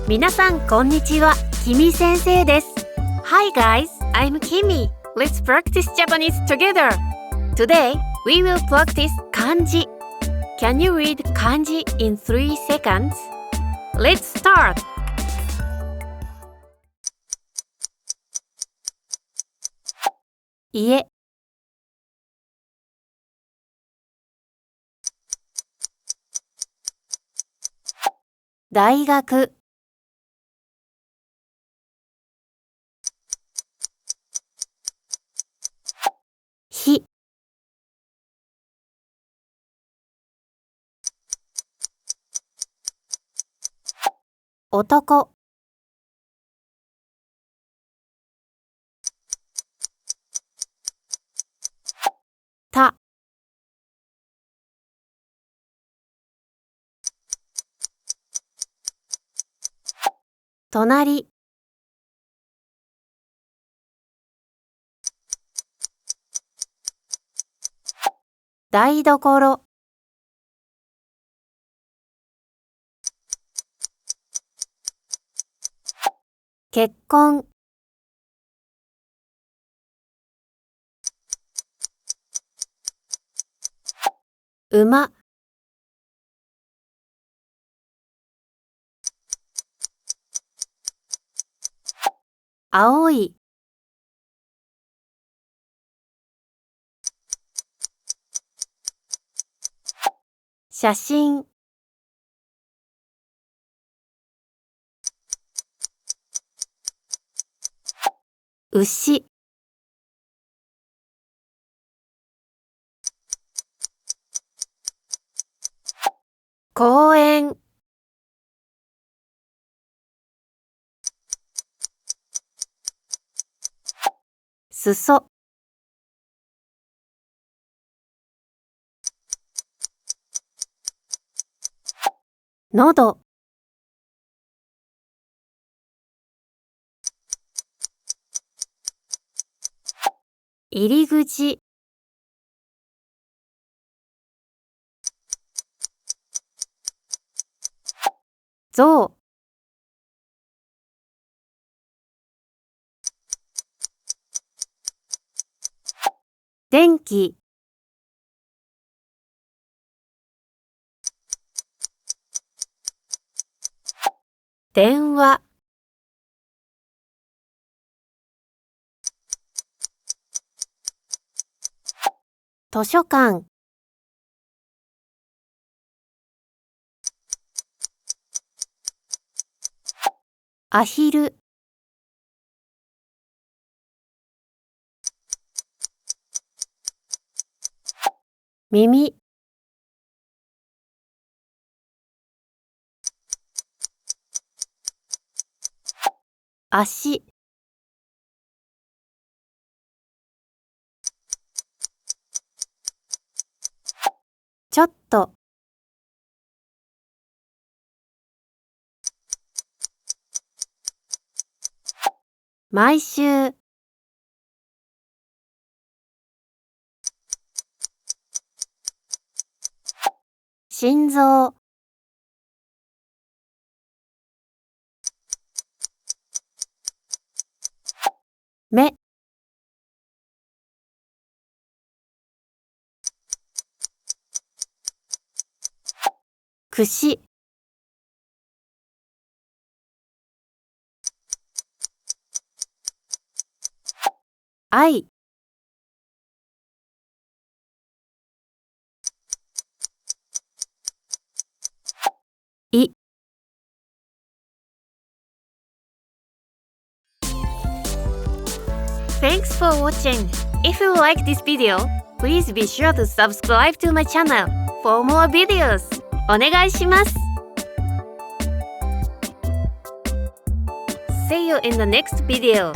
皆さんこんにちは、キミ先生です。Hi guys, I'm Kimi. Let's practice Japanese together. Today, we will practice 漢字。Can you read 漢字 in 3 seconds? Let's start! 家、大学、日、男、た、隣、台所、結婚、馬、青い、写真、牛、公園、裾、喉、入り口、象、電気、電話、図書館、アヒル、耳、足、ちょっと、毎週、心臓、目、串、愛、い。Thanks for watching. If you like this video, please be sure to subscribe to my channel for more videos. お願いします。See you in the next video.